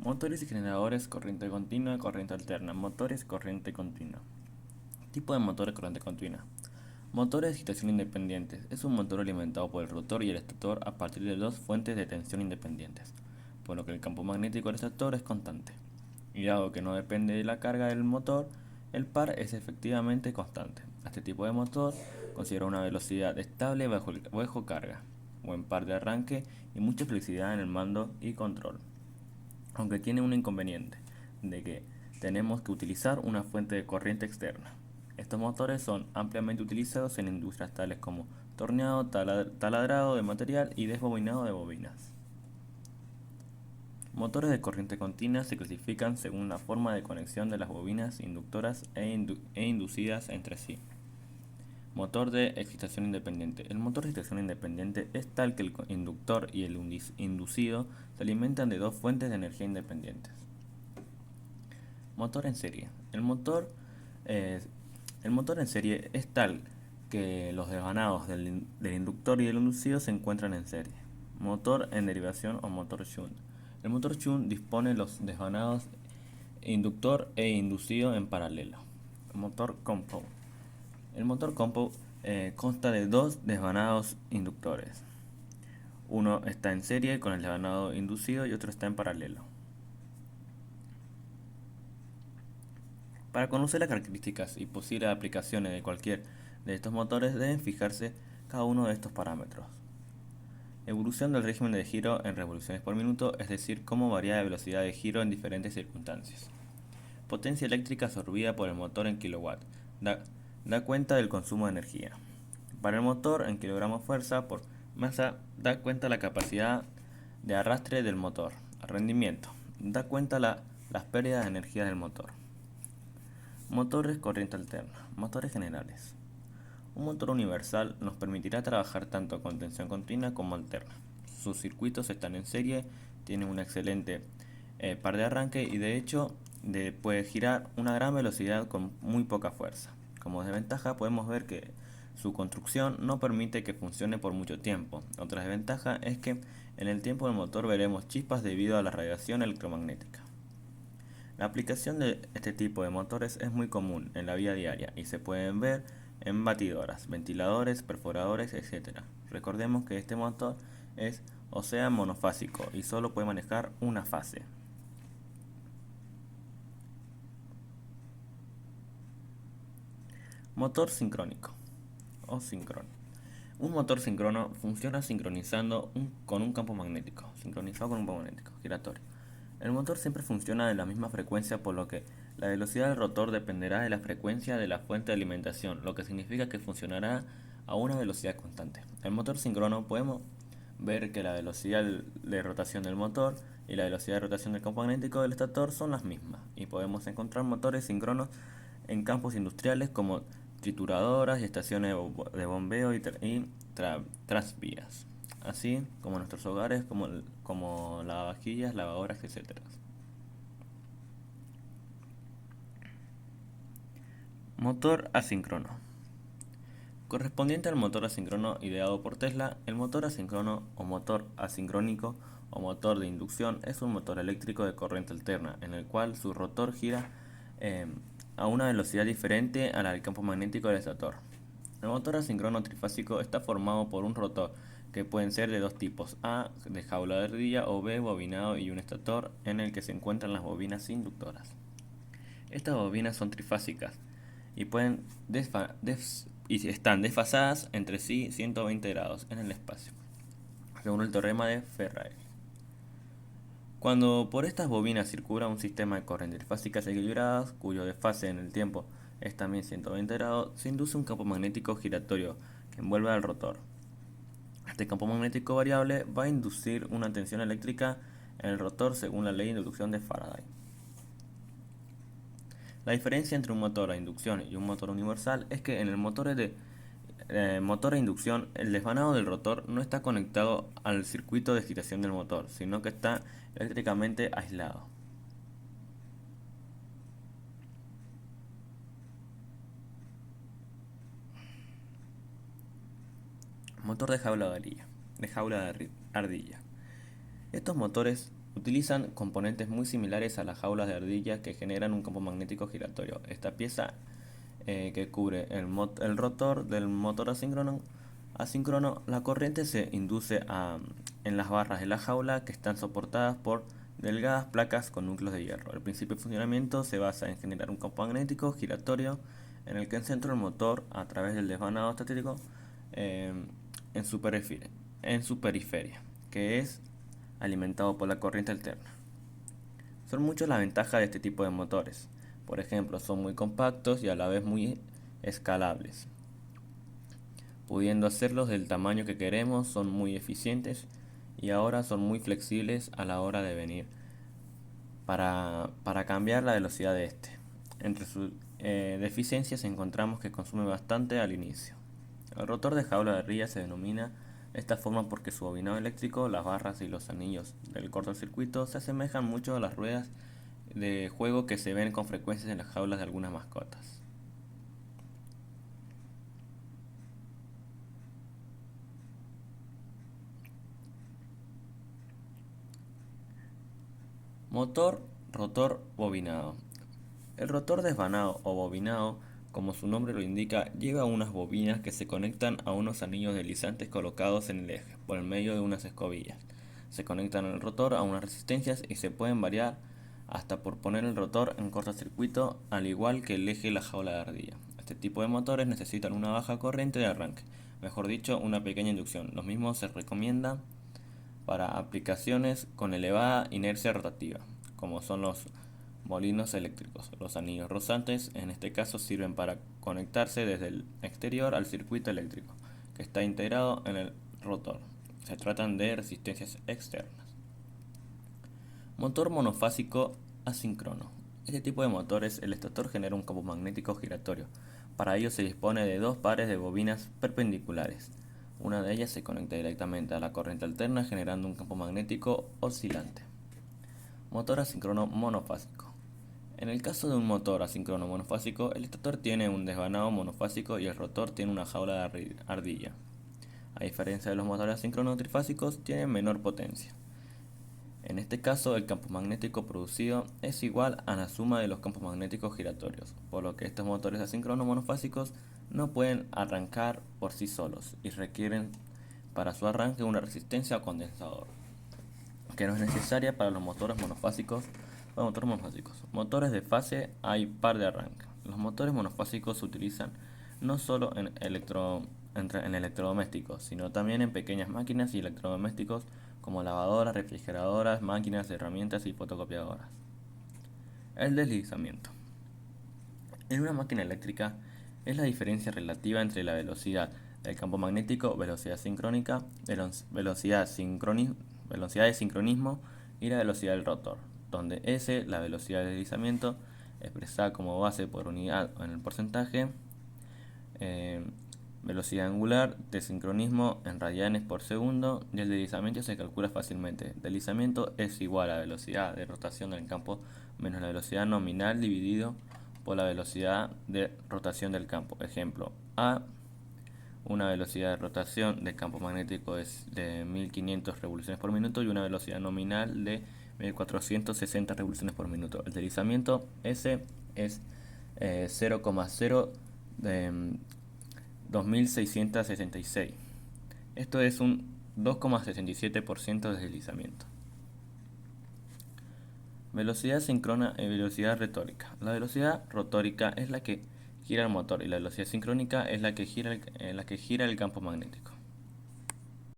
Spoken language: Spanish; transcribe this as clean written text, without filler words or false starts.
Motores y generadores, corriente continua, corriente alterna. Motores, corriente continua. Tipo de motor de corriente continua. Motores de excitación independientes. Es un motor alimentado por el rotor y el estator a partir de dos fuentes de tensión independientes, por lo que el campo magnético del estator es constante. Y dado que no depende de la carga del motor, el par es efectivamente constante. A este tipo de motor considera una velocidad estable bajo carga, buen par de arranque y mucha flexibilidad en el mando y control. Aunque tiene un inconveniente, de que tenemos que utilizar una fuente de corriente externa. Estos motores son ampliamente utilizados en industrias tales como torneado, taladrado de material y desbobinado de bobinas. Motores de corriente continua se clasifican según la forma de conexión de las bobinas inductoras e inducidas entre sí. Motor de excitación independiente. El motor de excitación independiente es tal que el inductor y el inducido se alimentan de dos fuentes de energía independientes. Motor en serie. Eh, el motor en serie es tal que los desvanados del inductor y del inducido se encuentran en serie. Motor en derivación o motor shunt. El motor shunt dispone los desvanados inductor e inducido en paralelo. Motor compound. El motor compound consta de dos desvanados inductores. Uno está en serie con el desvanado inducido y otro está en paralelo. Para conocer las características y posibles aplicaciones de cualquier de estos motores deben fijarse cada uno de estos parámetros. Evolución del régimen de giro en revoluciones por minuto, es decir, cómo varía la velocidad de giro en diferentes circunstancias. Potencia eléctrica absorbida por el motor en kilowatt. Da cuenta del consumo de energía. Para el motor en kilogramos fuerza por masa da cuenta la capacidad de arrastre del motor. Rendimiento. Da cuenta las pérdidas de energía del motor. Motores corriente alterna. Motores generales. Un motor universal nos permitirá trabajar tanto con tensión continua como alterna. Sus circuitos están en serie, tienen un excelente par de arranque y de hecho puede girar una gran velocidad con muy poca fuerza. Como desventaja podemos ver que su construcción no permite que funcione por mucho tiempo. Otra desventaja es que en el tiempo del motor veremos chispas debido a la radiación electromagnética. La aplicación de este tipo de motores es muy común en la vida diaria y se pueden ver en batidoras, ventiladores, perforadores, etc. Recordemos que este motor es monofásico y solo puede manejar una fase. Motor sincrónico o síncrono. Un motor síncrono funciona con un campo magnético, sincronizado con un campo magnético giratorio. El motor siempre funciona en la misma frecuencia, por lo que la velocidad del rotor dependerá de la frecuencia de la fuente de alimentación, lo que significa que funcionará a una velocidad constante. El motor síncrono podemos ver que la velocidad de rotación del motor y la velocidad de rotación del campo magnético del estator son las mismas, y podemos encontrar motores síncronos en campos industriales como trituradoras y estaciones de bombeo y tranvías, así como en nuestros hogares como lavavajillas, lavadoras, etc. Motor asíncrono. Correspondiente al motor asíncrono ideado por Tesla, el motor asíncrono o motor asincrónico o motor de inducción es un motor eléctrico de corriente alterna en el cual su rotor gira eh, a una velocidad diferente a la del campo magnético del estator. El motor asíncrono trifásico está formado por un rotor que pueden ser de dos tipos: A de jaula de ardilla o B bobinado y un estator en el que se encuentran las bobinas inductoras. Estas bobinas son trifásicas y y están desfasadas entre sí 120 grados en el espacio, según el teorema de Ferrari. Cuando por estas bobinas circula un sistema de corrientes trifásicas equilibradas, cuyo desfase en el tiempo es también 120 grados, se induce un campo magnético giratorio que envuelve al rotor. Este campo magnético variable va a inducir una tensión eléctrica en el rotor según la ley de inducción de Faraday. La diferencia entre un motor a inducción y un motor universal es que en el motor a inducción el desvanado del rotor no está conectado al circuito de excitación del motor, sino que está eléctricamente aislado. Motor de jaula de ardilla. Estos motores Utilizan componentes muy similares a las jaulas de ardilla que generan un campo magnético giratorio. Esta pieza que cubre el rotor del motor asíncrono, la corriente se induce en las barras de la jaula que están soportadas por delgadas placas con núcleos de hierro. El principio de funcionamiento se basa en generar un campo magnético giratorio en el que el centro del motor, a través del desvanado estático, en su periferia, que es alimentado por la corriente alterna. Son muchas las ventajas de este tipo de motores. Por ejemplo, son muy compactos y a la vez muy escalables. Pudiendo hacerlos del tamaño que queremos, son muy eficientes y ahora son muy flexibles a la hora de venir para cambiar la velocidad de este. Entre sus deficiencias encontramos que consume bastante al inicio. El rotor de jaula de ardilla se denomina de esta forma porque su bobinado eléctrico, las barras y los anillos del cortocircuito se asemejan mucho a las ruedas de juego que se ven con frecuencia en las jaulas de algunas mascotas. Motor rotor bobinado. El rotor desvanado o bobinado, como su nombre lo indica, lleva unas bobinas que se conectan a unos anillos deslizantes colocados en el eje por el medio de unas escobillas. Se conectan al rotor a unas resistencias y se pueden variar hasta por poner el rotor en cortocircuito, al igual que el eje y la jaula de ardilla. Este tipo de motores necesitan una baja corriente de arranque, mejor dicho, una pequeña inducción. Los mismos se recomiendan para aplicaciones con elevada inercia rotativa, como son los molinos eléctricos. Los anillos rozantes en este caso sirven para conectarse desde el exterior al circuito eléctrico, que está integrado en el rotor. Se tratan de resistencias externas. Motor monofásico asíncrono. Este tipo de motores, el estator genera un campo magnético giratorio. Para ello se dispone de dos pares de bobinas perpendiculares. Una de ellas se conecta directamente a la corriente alterna generando un campo magnético oscilante. Motor asíncrono monofásico. En el caso de un motor asíncrono monofásico, el estator tiene un desvanado monofásico y el rotor tiene una jaula de ardilla. A diferencia de los motores asíncrono trifásicos, tienen menor potencia. En este caso, el campo magnético producido es igual a la suma de los campos magnéticos giratorios, por lo que estos motores asíncronos monofásicos no pueden arrancar por sí solos y requieren para su arranque una resistencia a condensador, que no es necesaria para los motores monofásicos. Motores de fase hay par de arranque. Los motores monofásicos se utilizan no solo en electrodomésticos, sino también en pequeñas máquinas y electrodomésticos como lavadoras, refrigeradoras, máquinas, herramientas y fotocopiadoras. El deslizamiento. En una máquina eléctrica es la diferencia relativa entre la velocidad del campo magnético, velocidad de sincronismo y la velocidad del rotor, donde S, la velocidad de deslizamiento, expresada como base por unidad en el porcentaje, velocidad angular de sincronismo en radianes por segundo, y el deslizamiento se calcula fácilmente. Deslizamiento es igual a la velocidad de rotación del campo menos la velocidad nominal dividido por la velocidad de rotación del campo. Ejemplo A, una velocidad de rotación del campo magnético es de 1500 revoluciones por minuto y una velocidad nominal de 1460 revoluciones por minuto. El deslizamiento S es 0,0 de 2666. Esto es un 2,67% de deslizamiento. Velocidad síncrona y velocidad retórica. La velocidad rotórica es la que gira el motor y la velocidad sincrónica es la que gira el campo magnético.